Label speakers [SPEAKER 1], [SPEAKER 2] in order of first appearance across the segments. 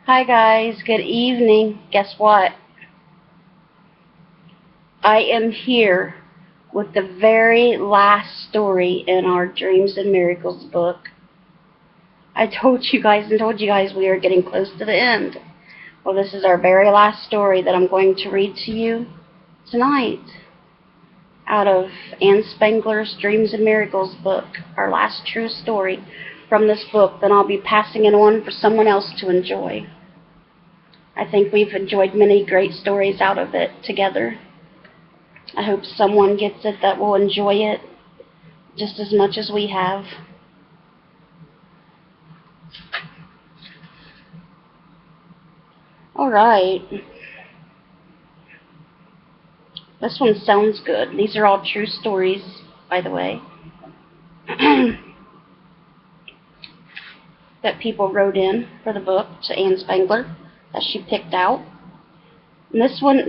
[SPEAKER 1] Hi guys, good evening. Guess what? I am here with the very last story in our Dreams and Miracles book. I told you guys we are getting close to the end. Well, this is our very last story that I'm going to read to you tonight out of Anne Spangler's Dreams and Miracles book, our last true story from this book. Then I'll be passing it on for someone else to enjoy. I think we've enjoyed many great stories out of it together. I hope someone gets it that will enjoy it just as much as we have. Alright. This one sounds good. These are all true stories, by the way, that people wrote in for the book to Anne Spangler that she picked out. And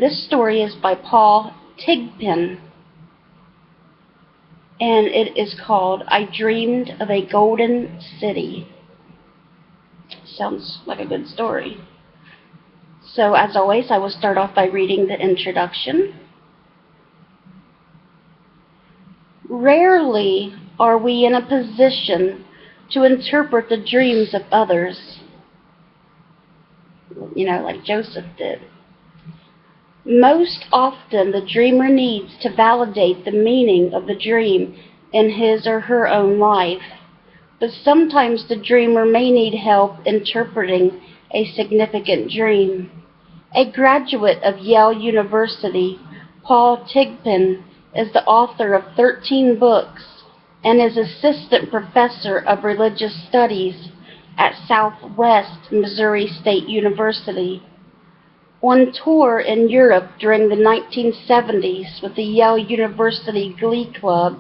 [SPEAKER 1] this story is by Paul Thigpen, and it is called I Dreamed of a Golden City. Sounds like a good story. So, as always, I will start off by reading the introduction. Rarely are we in a position to interpret the dreams of others, like Joseph did. Most often, the dreamer needs to validate the meaning of the dream in his or her own life, but sometimes the dreamer may need help interpreting a significant dream. A graduate of Yale University, Paul Thigpen is the author of 13 books and is assistant professor of religious studies at Southwest Missouri State University. On tour in Europe during the 1970s with the Yale University Glee Club,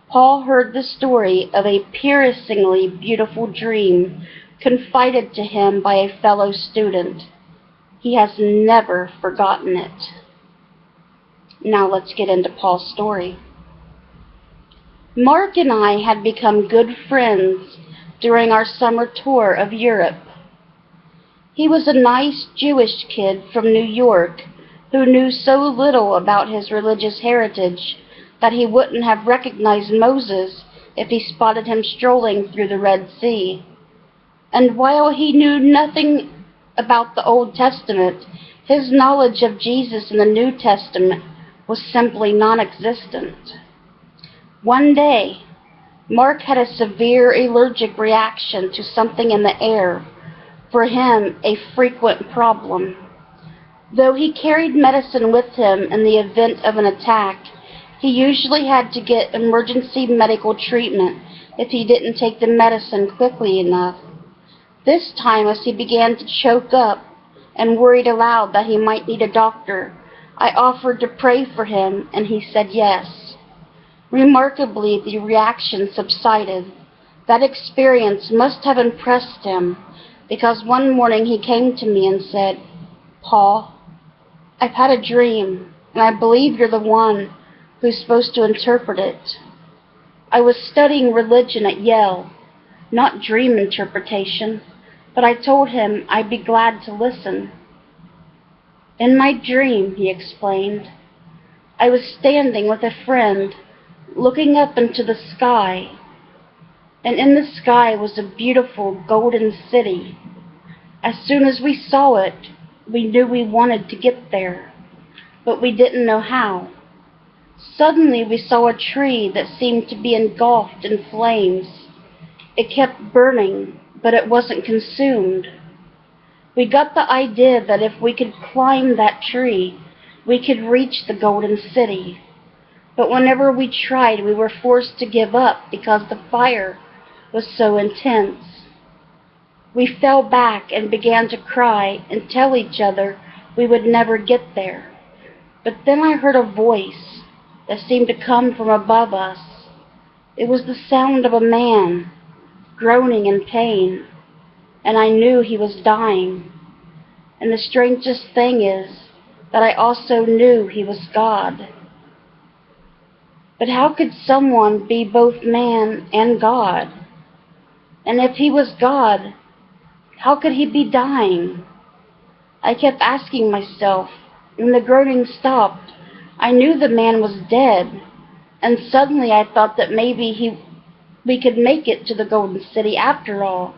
[SPEAKER 1] Paul heard the story of a piercingly beautiful dream confided to him by a fellow student. He has never forgotten it. Now let's get into Paul's story. Mark and I had become good friends during our summer tour of Europe. He was a nice Jewish kid from New York who knew so little about his religious heritage that he wouldn't have recognized Moses if he spotted him strolling through the Red Sea. And while he knew nothing about the Old Testament, his knowledge of Jesus in the New Testament was simply non-existent. One day, Mark had a severe allergic reaction to something in the air, for him a frequent problem. Though he carried medicine with him in the event of an attack, he usually had to get emergency medical treatment if he didn't take the medicine quickly enough. This time, as he began to choke up and worried aloud that he might need a doctor, I offered to pray for him, and he said yes. Remarkably, the reaction subsided. That experience must have impressed him, because one morning he came to me and said, "Paul, I've had a dream, and I believe you're the one who's supposed to interpret it." I was studying religion at Yale, not dream interpretation, but I told him I'd be glad to listen. In my dream, he explained, I was standing with a friend, looking up into the sky, and in the sky was a beautiful golden city. As soon as we saw it, we knew we wanted to get there, but we didn't know how. Suddenly we saw a tree that seemed to be engulfed in flames. It kept burning, but it wasn't consumed. We got the idea that if we could climb that tree, we could reach the golden city. But whenever we tried, we were forced to give up because the fire was so intense. We fell back and began to cry and tell each other we would never get there. But then I heard a voice that seemed to come from above us. It was the sound of a man groaning in pain, and I knew he was dying. And the strangest thing is that I also knew he was God. But how could someone be both man and God? And if he was God, How could he be dying? I kept asking myself. When the groaning stopped, I knew the man was dead, and suddenly I thought that maybe we could make it to the Golden City after all.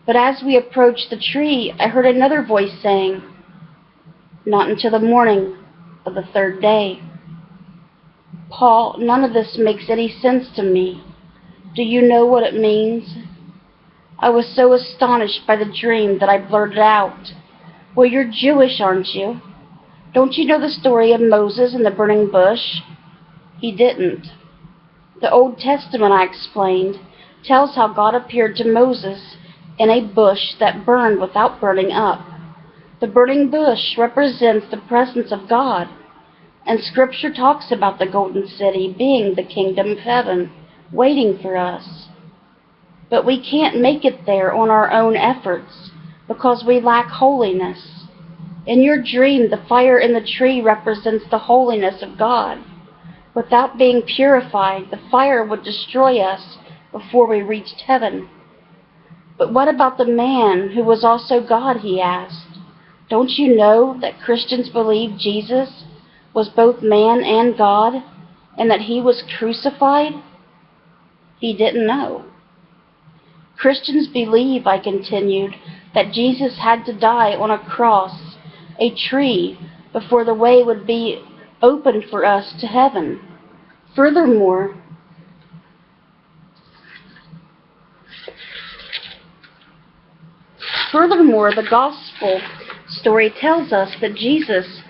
[SPEAKER 1] But as we approached the tree, I heard another voice saying, "Not until the morning of the third day." Paul, none of this makes any sense to me. Do you know what it means? I was so astonished by the dream that I blurted out, "Well, you're Jewish, aren't you? Don't you know the story of Moses and the burning bush?" He didn't. The Old Testament, I explained, tells how God appeared to Moses in a bush that burned without burning up. The burning bush represents the presence of God, and Scripture talks about the Golden City being the kingdom of heaven, waiting for us. But we can't make it there on our own efforts, because we lack holiness. In your dream, the fire in the tree represents the holiness of God. Without being purified, the fire would destroy us before we reached heaven. But what about the man who was also God, he asked. Don't you know that Christians believe Jesus was both man and God, and that he was crucified? He didn't know. Christians believe, I continued, that Jesus had to die on a cross, a tree, before the way would be opened for us to heaven. Furthermore, the gospel story tells us that Jesus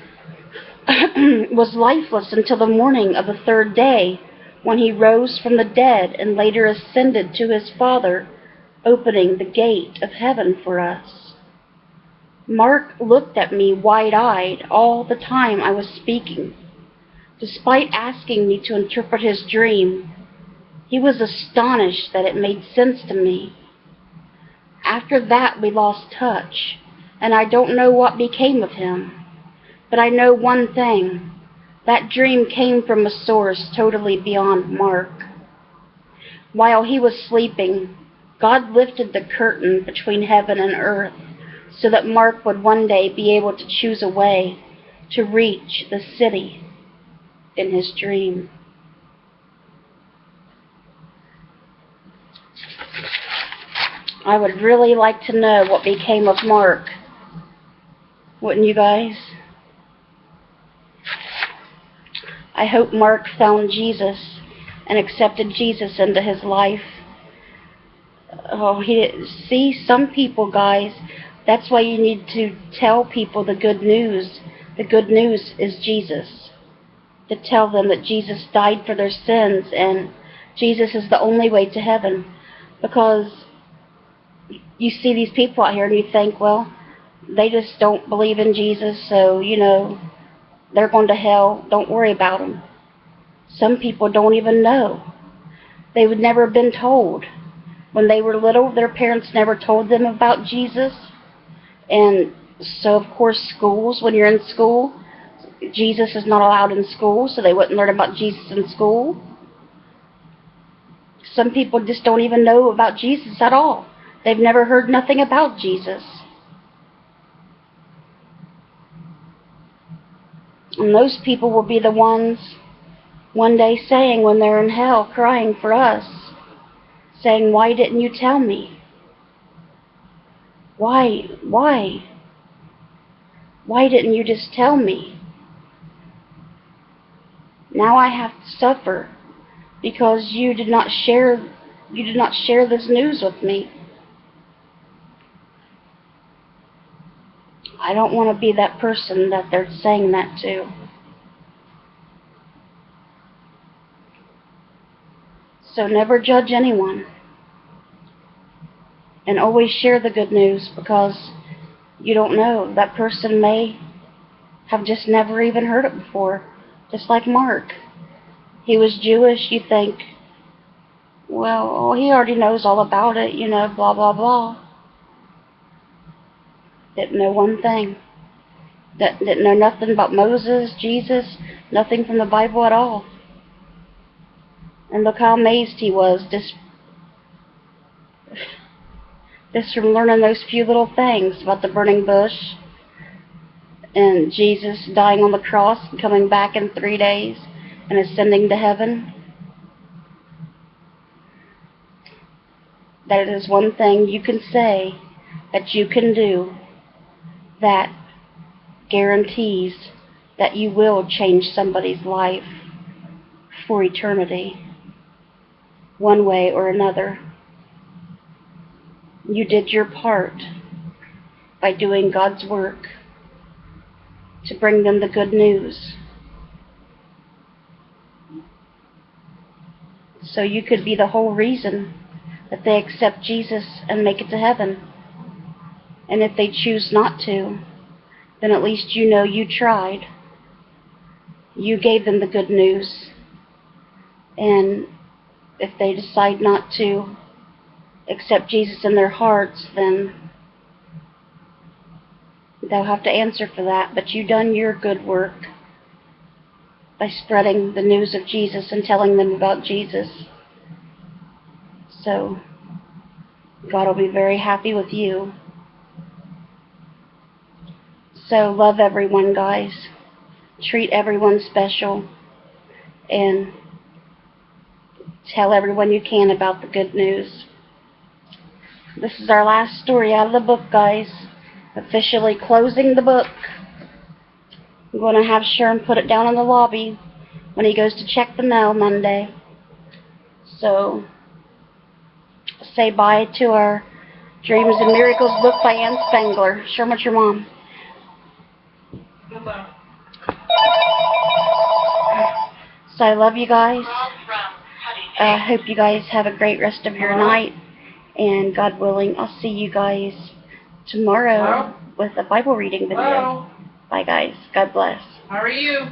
[SPEAKER 1] was lifeless until the morning of the third day, when he rose from the dead and later ascended to his Father, opening the gate of heaven for us. Mark looked at me wide-eyed all the time I was speaking. Despite asking me to interpret his dream, he was astonished that it made sense to me. After that, we lost touch, and I don't know what became of him. But I know one thing. That dream came from a source totally beyond Mark. While he was sleeping, God lifted the curtain between heaven and earth so that Mark would one day be able to choose a way to reach the city in his dream. I would really like to know what became of Mark. Wouldn't you guys? I hope Mark found Jesus and accepted Jesus into his life. Oh, see, some people, guys, that's why you need to tell people the good news. The good news is Jesus. To tell them that Jesus died for their sins and Jesus is the only way to heaven. Because you see these people out here and you think, well, they just don't believe in Jesus, so, they're going to hell. Don't worry about them. Some people don't even know. They would never have been told. When they were little, their parents never told them about Jesus. And so, of course, schools, when you're in school, Jesus is not allowed in school, so they wouldn't learn about Jesus in school. Some people just don't even know about Jesus at all. They've never heard nothing about Jesus. And those people will be the ones one day saying, when they're in hell, crying for us, saying, "Why didn't you tell me? Why? Why didn't you just tell me? Now I have to suffer because you did not share this news with me." I don't want to be that person that they're saying that to. So never judge anyone. And always share the good news, because you don't know. That person may have just never even heard it before. Just like Mark. He was Jewish. You think, well, he already knows all about it, blah, blah, blah. Didn't know one thing. Didn't know nothing about Moses, Jesus, nothing from the Bible at all. And look how amazed he was. Just from learning those few little things about the burning bush and Jesus dying on the cross and coming back in 3 days and ascending to heaven. That is one thing you can say that you can do that guarantees that you will change somebody's life for eternity, one way or another. You did your part by doing God's work to bring them the good news. So you could be the whole reason that they accept Jesus and make it to heaven. And if they choose not to, then at least you know you tried. You gave them the good news. And if they decide not to accept Jesus in their hearts, then they'll have to answer for that. But you've done your good work by spreading the news of Jesus and telling them about Jesus. So God will be very happy with you. So love everyone, guys. Treat everyone special. And tell everyone you can about the good news. This is our last story out of the book, guys. Officially closing the book. I'm going to have Sherm put it down in the lobby when he goes to check the mail Monday. So, say bye to our Dreams and Miracles book by Ann Spengler. Sherm, what's your mom?
[SPEAKER 2] Goodbye.
[SPEAKER 1] So I love you guys. I hope you guys have a great rest of your night. And God willing, I'll see you guys tomorrow with a Bible reading video.
[SPEAKER 2] Hello.
[SPEAKER 1] Bye, guys. God bless.
[SPEAKER 2] How are you?